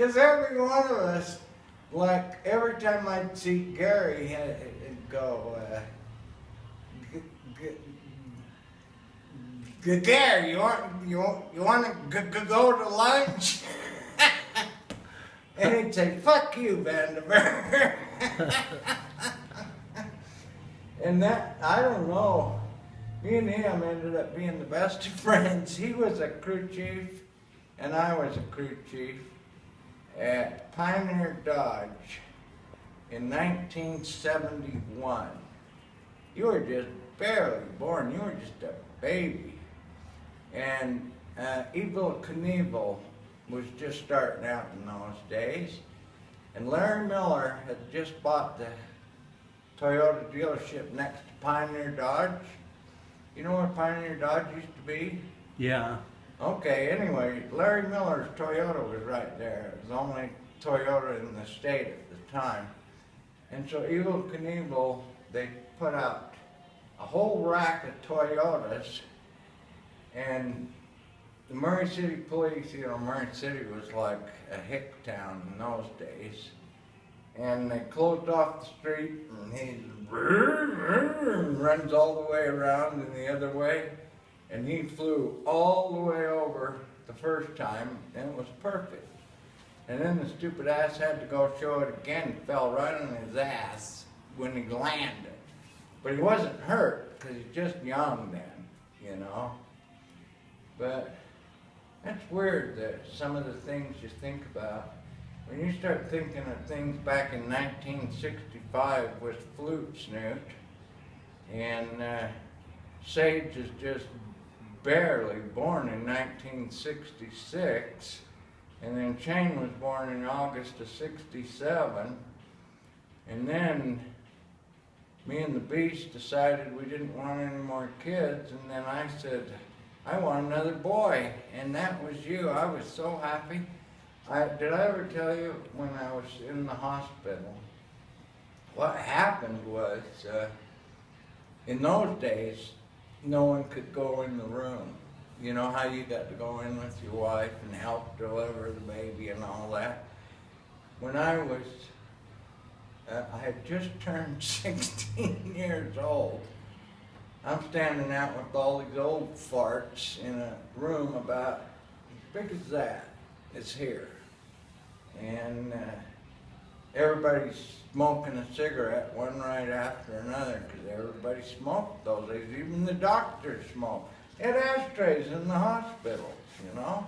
Because every one of us, like every time I'd see Gary, he'd go, Gary, you want to go to lunch? And he'd say, fuck you, Vander. And that, I don't know, me and him ended up being the best of friends. He was a crew chief, and I was a crew chief at Pioneer Dodge in 1971. You were just barely born, you were just a baby. And Evel Knievel was just starting out in those days. And Larry Miller had just bought the Toyota dealership next to Pioneer Dodge. You know where Pioneer Dodge used to be? Yeah. Okay, anyway, Larry Miller's Toyota was right there. It was the only Toyota in the state at the time. And so Evel Knievel, they put out a whole rack of Toyotas, and the Murray City Police, you know, Murray City was like a hick town in those days. And they closed off the street, and he runs all the way around and the other way. And he flew all the way over the first time, and it was perfect. And then the stupid ass had to go show it again, fell right on his ass when he landed. But he wasn't hurt, because he's just young then, you know. But that's weird that some of the things you think about, when you start thinking of things back in 1965 with Flute Snoot, and Sage is just barely born in 1966, and then Shane was born in August of 67, and then me and the Beast decided we didn't want any more kids, and then I said, I want another boy, and that was you. I was so happy. Did I ever tell you when I was in the hospital, what happened was, in those days, no one could go in the room. You know how you got to go in with your wife and help deliver the baby and all that? When I was, I had just turned 16 years old. I'm standing out with all these old farts in a room about as big as that. It's here. And everybody's smoking a cigarette, one right after another, because everybody smoked those days. Even the doctors smoked. They had ashtrays in the hospitals, you know.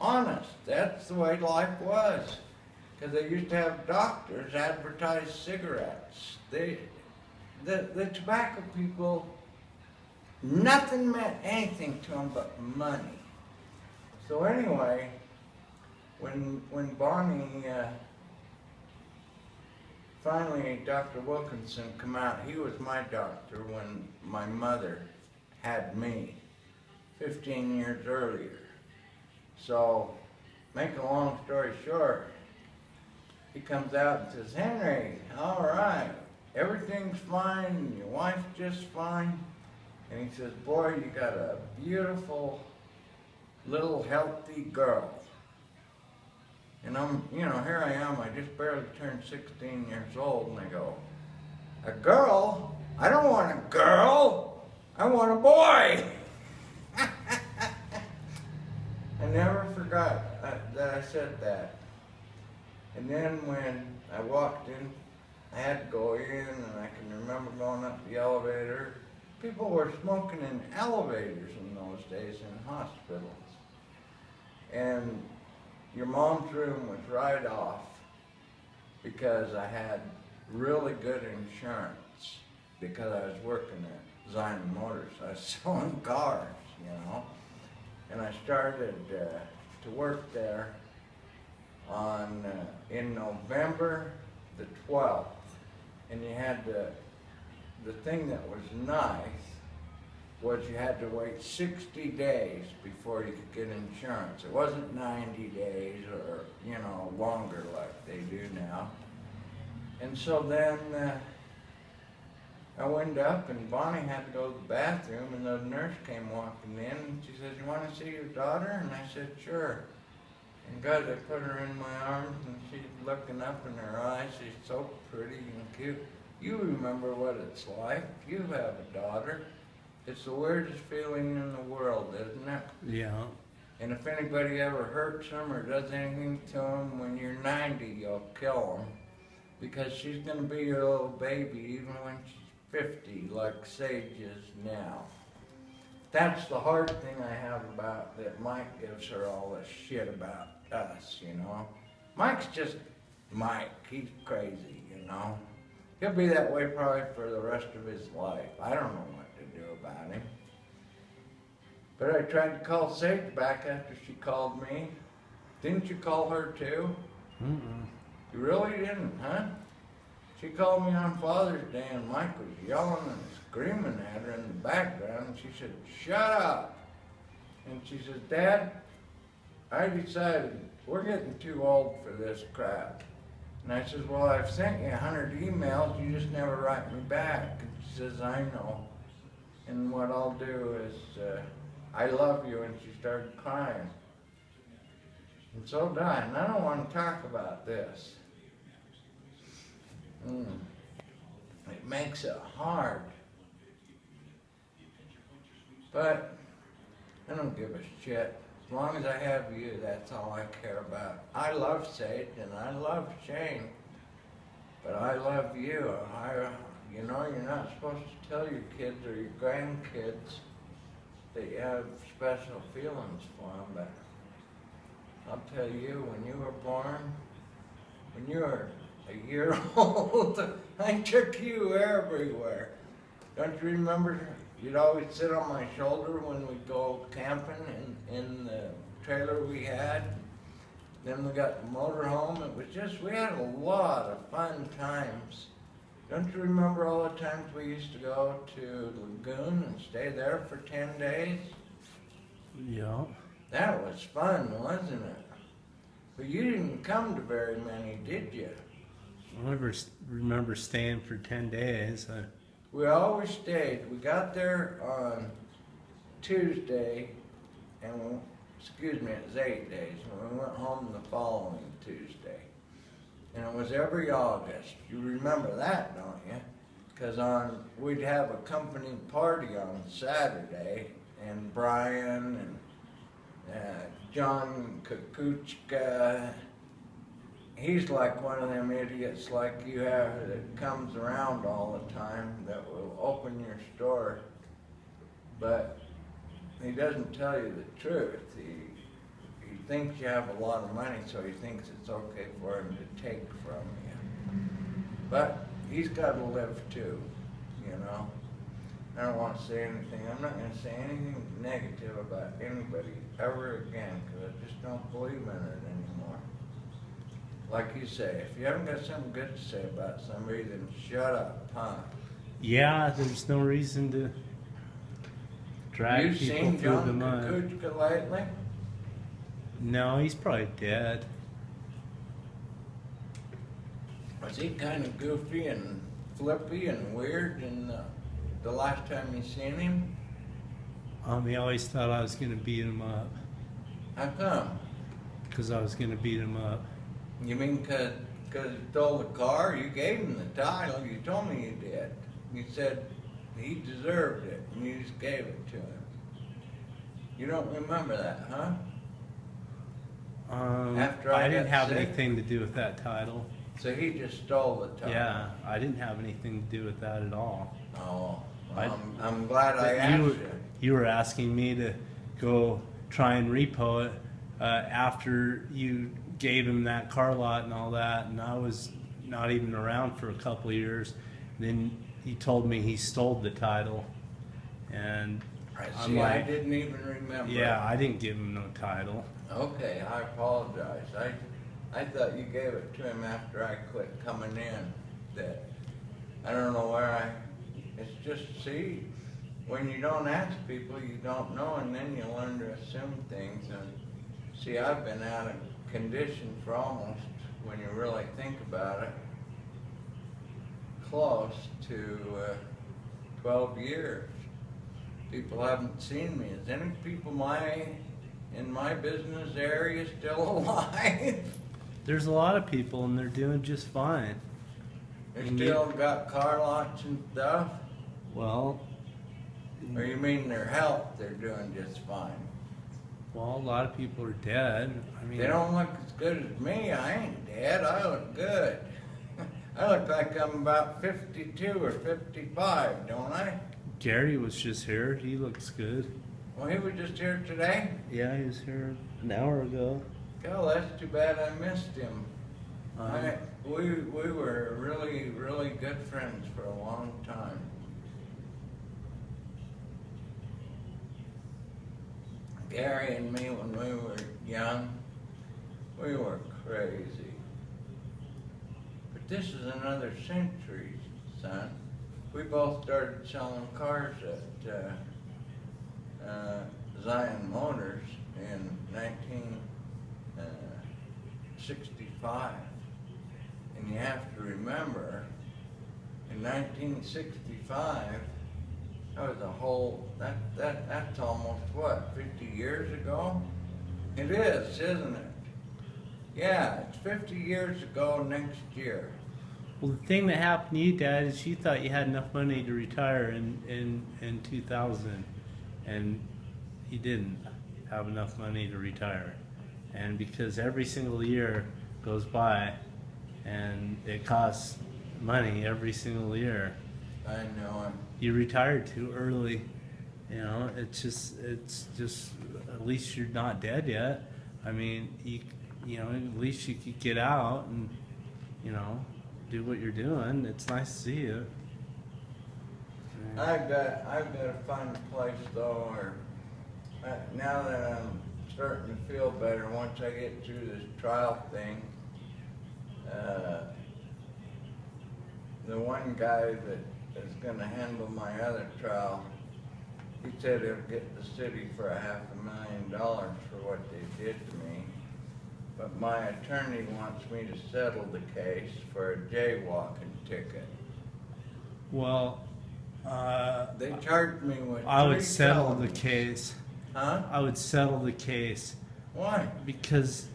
Honest, that's the way life was. Because they used to have doctors advertise cigarettes. The tobacco people, nothing meant anything to them but money. So anyway, when Bonnie, finally Dr. Wilkinson come out, he was my doctor when my mother had me 15 years earlier. So, make a long story short, he comes out and says, Henry, all right, everything's fine, your wife's just fine. And he says, boy, you got a beautiful, little, healthy girl. And I'm, you know, here I am, I just barely turned 16 years old, and I go, a girl? I don't want a girl, I want a boy. I never forgot that I said that. And then when I walked in, I had to go in, and I can remember going up the elevator. People were smoking in elevators in those days in hospitals. And your mom's room was right off because I had really good insurance because I was working at Zion Motors. I was selling cars, you know. And I started to work there on in November the 12th. And you had the thing that was nice was you had to wait 60 days before you could get insurance. It wasn't 90 days or, you know, longer like they do now. And so then I went up, and Bonnie had to go to the bathroom, and the nurse came walking in, and she says, you want to see your daughter? And I said, sure. And God, I put her in my arms and she's looking up in her eyes. She's so pretty and cute. You remember what it's like. You have a daughter. It's the weirdest feeling in the world, isn't it? Yeah. And if anybody ever hurts them or does anything to them, when you're 90, you'll kill them. Because she's going to be your little baby even when she's 50, like Sage is now. That's the hard thing I have about that Mike gives her all this shit about us, you know. Mike's just Mike. He's crazy, you know. He'll be that way probably for the rest of his life. I don't know what to do about him. But I tried to call Sage back after she called me. Didn't you call her too? Mm-mm. You really didn't, huh? She called me on Father's Day and Mike was yelling and screaming at her in the background. And she said, "Shut up." And she says, "Dad, I decided we're getting too old for this crap." And I says, "Well, I've sent you 100 emails, you just never write me back." And she says, "I know. And what I'll do is, I love you." And she started crying. And so did I. And I don't want to talk about this. It makes it hard. But I don't give a shit. As long as I have you, that's all I care about. I love Sage and I love Shane, but I love you. You know, you're not supposed to tell your kids or your grandkids that you have special feelings for them, but I'll tell you, when you were born, when you were a year old, I took you everywhere. Don't you remember? You'd always sit on my shoulder when we'd go camping in the trailer we had. Then we got the motorhome. It was just, we had a lot of fun times. Don't you remember all the times we used to go to Lagoon and stay there for 10 days? Yeah. That was fun, wasn't it? But you didn't come to very many, did you? I never remember staying for 10 days. We always stayed. We got there on Tuesday, and it was 8 days, and we went home the following Tuesday. And it was every August. You remember that, don't you? Because we'd have a company party on Saturday, and Brian and John Kukuchka, he's like one of them idiots like you have that comes around all the time that will open your store, but he doesn't tell you the truth. He thinks you have a lot of money, so he thinks it's okay for him to take from you. But he's got to live too, you know. I don't want to say anything. I'm not going to say anything negative about anybody ever again, because I just don't believe in it anymore. Like you say, if you haven't got something good to say about somebody, then shut up, huh? Yeah, there's no reason to drag You've people seen through John the mud. Kukuchka lately? No, he's probably dead. Was he kind of goofy and flippy and weird in the last time you seen him? He always thought I was going to beat him up. How come? Because I was going to beat him up. You mean because he stole the car? You gave him the title. You told me you did. You said he deserved it, and you just gave it to him. You don't remember that, huh? After I didn't got have sick? anything to do with that title. So he just stole the title? Yeah, I didn't have anything to do with that at all. Oh, well, I'm glad I asked you. You were asking me to go try and repo it after you gave him that car lot and all that, and I was not even around for a couple of years. Then he told me he stole the title, and See, I didn't even remember. Yeah, I didn't give him no title. Okay, I apologize. I thought you gave it to him after I quit coming in. That I don't know where it's just, see, when you don't ask people, you don't know, and then you learn to assume things. And see, I've been out of condition for almost, when you really think about it, close to 12 years. People haven't seen me. Is any people my in my business area still alive? There's a lot of people and they're doing just fine. They still got car lots and stuff? Well, Or you mean their health, they're doing just fine? well, a lot of people are dead. I mean, They don't look as good as me. I ain't dead. I look good. I look like I'm about 52 or 55, don't I? Gary was just here. He looks good. Well, he was just here today. Yeah, he was here an hour ago. Hell, that's too bad I missed him. Um, We were really, really good friends for a long time. Gary and me, when we were young, we were crazy. But this is another century, son. We both started selling cars at Zion Motors in 1965. And you have to remember, in 1965, that was a whole, that's almost what, 50 years ago? It is, isn't it? Yeah, it's 50 years ago next year. Well, the thing that happened to you, Dad, is you thought you had enough money to retire in 2000, and you didn't have enough money to retire. And because every single year goes by, and it costs money every single year, I know it. you retired too early. You know, it's just at least you're not dead yet. I mean, you know, at least you could get out and, you know, do what you're doing. It's nice to see you. I've got to find a place though, or now that I'm starting to feel better, once I get through this trial thing, the one guy that is going to handle my other trial, he said he'll get the city for $500,000 for what they did to me. But my attorney wants me to settle the case for a jaywalking ticket. Well, They charged me with I would 3 settle the felonies. case. Huh? I would settle the case Why? because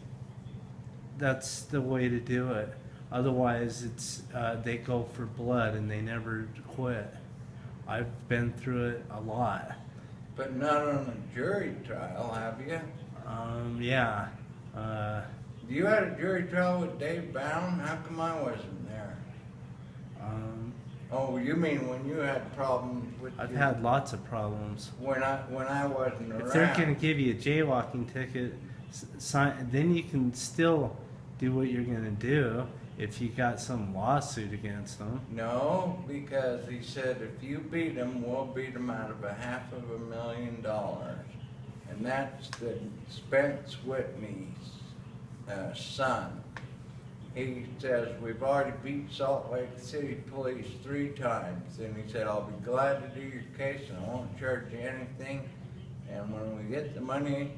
that's the way to do it. Otherwise, it's they go for blood and they never quit. I've been through it a lot. But not on a jury trial, have you? Yeah. You had a jury trial with Dave Bound? How come I wasn't there? Oh, you mean when you had problems with I've your- had lots of problems. when I wasn't around? If they're going to give you a jaywalking ticket, then you can still do what you're going to do if you got some lawsuit against them. No, because he said if you beat him, we'll beat him out of $500,000. And that's the Spence Whitney's son. He says, we've already beat Salt Lake City Police 3 times. And he said, I'll be glad to do your case and I won't charge you anything. And when we get the money,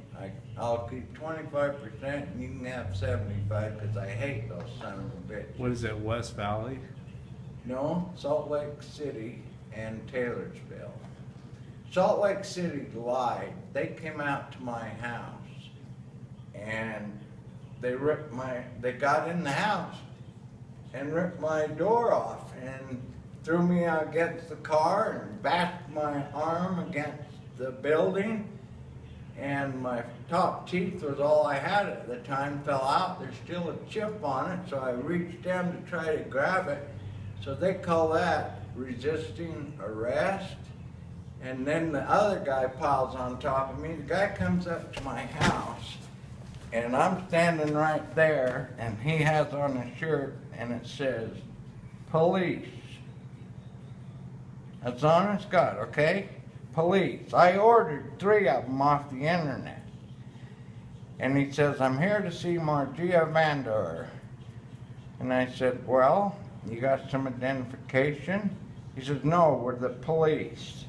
I'll keep 25% and you can have 75 because I hate those son of a bitch. What is it, West Valley? No, Salt Lake City and Taylorsville. Salt Lake City lied. They came out to my house and they got in the house and ripped my door off and threw me against the car and bashed my arm against the building, and my top teeth was all I had at the time, fell out. There's still a chip on it, so I reached down to try to grab it. So they call that resisting arrest. And then the other guy piles on top of me. The guy comes up to my house, and I'm standing right there, and he has on a shirt, and it says, police. That's honest God, okay? Police. I ordered 3 of them off the internet. And he says, I'm here to see Margia Vander. And I said, well, you got some identification? He says, no, we're the police.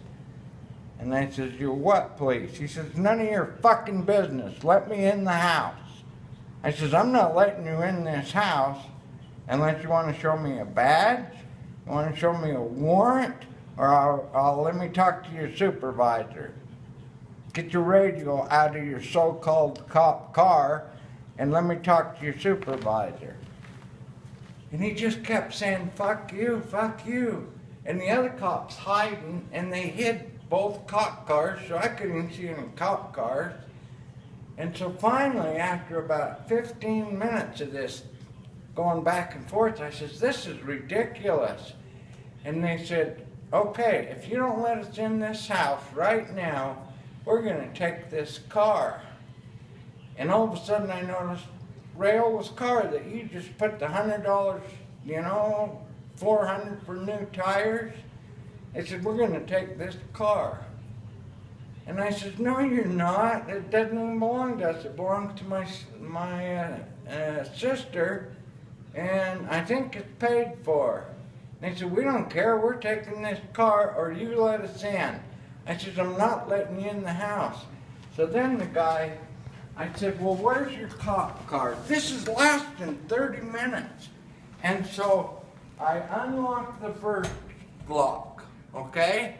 And I says, you're what police? He says, none of your fucking business. Let me in the house. I says, I'm not letting you in this house unless you want to show me a badge, you want to show me a warrant, or I'll let me talk to your supervisor. get your radio out of your so-called cop car and let me talk to your supervisor. And he just kept saying, fuck you, fuck you. And the other cops hiding, and they hid both cop cars, so I couldn't see any cop cars. And so finally, after about 15 minutes of this going back and forth, I says, this is ridiculous. And they said, okay, if you don't let us in this house right now, we're gonna take this car. And all of a sudden I noticed Ray Ola's car that you just put the $100, you know, $400 for new tires. They said, we're gonna take this car. And I said, no, you're not. It doesn't even belong to us. It belongs to my sister, and I think it's paid for. And they said, we don't care. We're taking this car, or you let us in. I said, I'm not letting you in the house. So then the guy, I said, well, where's your cop car? This is less than 30 minutes. And so I unlocked the first lock, okay?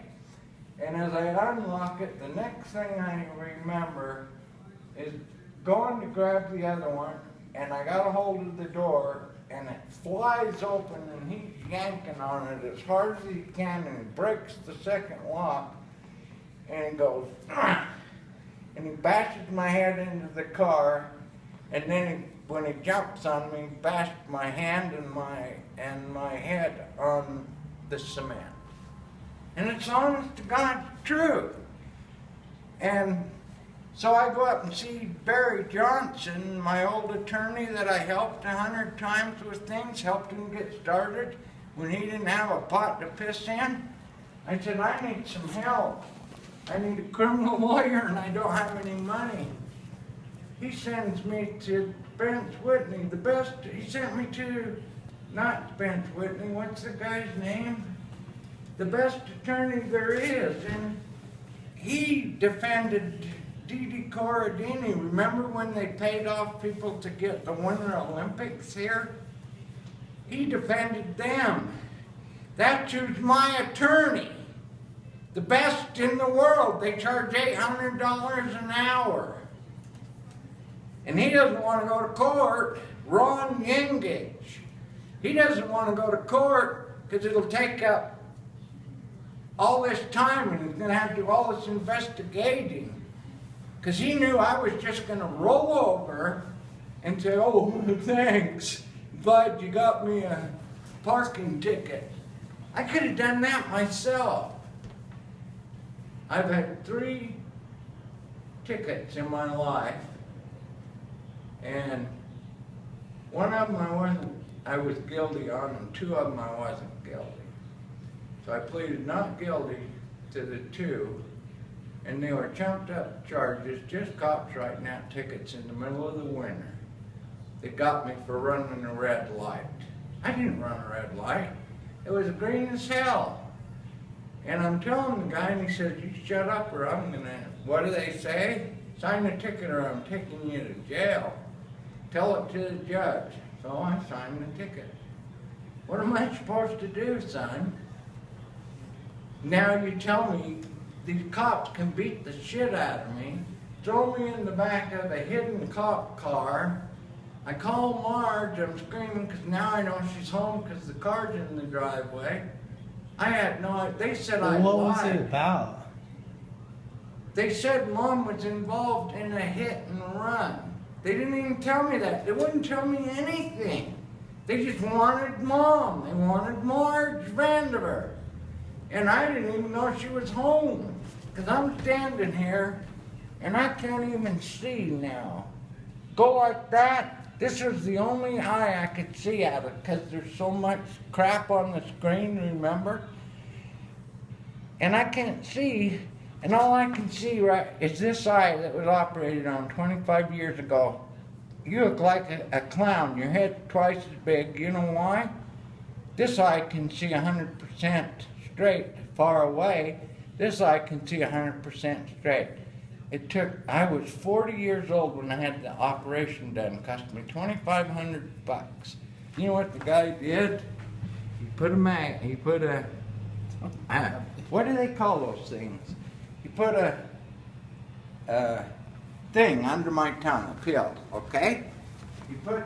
And as I unlock it, the next thing I remember is going to grab the other one, and I got a hold of the door, and it flies open, and he's yanking on it as hard as he can, and he breaks the second lock, and he goes, "Ugh," and he bashes my head into the car, and then when he jumps on me, he bashed my hand and my head on the cement. And it's honest to God true. And so I go up and see Barry Johnson, my old attorney that I helped 100 times with things, helped him get started when he didn't have a pot to piss in. I said, I need some help. I need a criminal lawyer and I don't have any money. He sends me to Spence Whitney, the best. He sent me to, not Spence Whitney, what's the guy's name? The best attorney there is, and he defended Didi Corradini. Remember when they paid off people to get the Winter Olympics here? He defended them. That's who's my attorney. The best in the world. They charge $800 an hour. And he doesn't want to go to court. Ron Yengage. He doesn't want to go to court because it'll take up all this time, and he's going to have to do all this investigating. Because he knew I was just going to roll over and say, oh, thanks, glad you got me a parking ticket. I could have done that myself. I've had 3 tickets in my life, and one of them I was guilty on, and 2 of them I wasn't guilty. So I pleaded not guilty to the 2, and they were chumped up charges, just cops writing out tickets in the middle of the winter. They got me for running a red light. I didn't run a red light. It was green as hell. And I'm telling the guy, and he says, you shut up or I'm gonna, what do they say? Sign the ticket or I'm taking you to jail. Tell it to the judge. So I signed the ticket. What am I supposed to do, son? Now you tell me these cops can beat the shit out of me, throw me in the back of a hidden cop car. I call Marge, I'm screaming because now I know she's home because the car's in the driveway. I had no idea. They said I lied. What was it about? They said Mom was involved in a hit and run. They didn't even tell me that. They wouldn't tell me anything. They just wanted Mom. They wanted Marge Vander. And I didn't even know she was home. Because I'm standing here and I can't even see now. Go like that. This was the only eye I could see out of because there's so much crap on the screen, remember? And I can't see, and all I can see right is this eye that was operated on 25 years ago. You look like a clown. Your head's twice as big. You know why? This eye can see 100% straight far away. This eye can see 100% straight. I was 40 years old when I had the operation done. It cost me $2,500. You know what the guy did? He put what do they call those things? He put thing under my tongue, a pill, okay? You put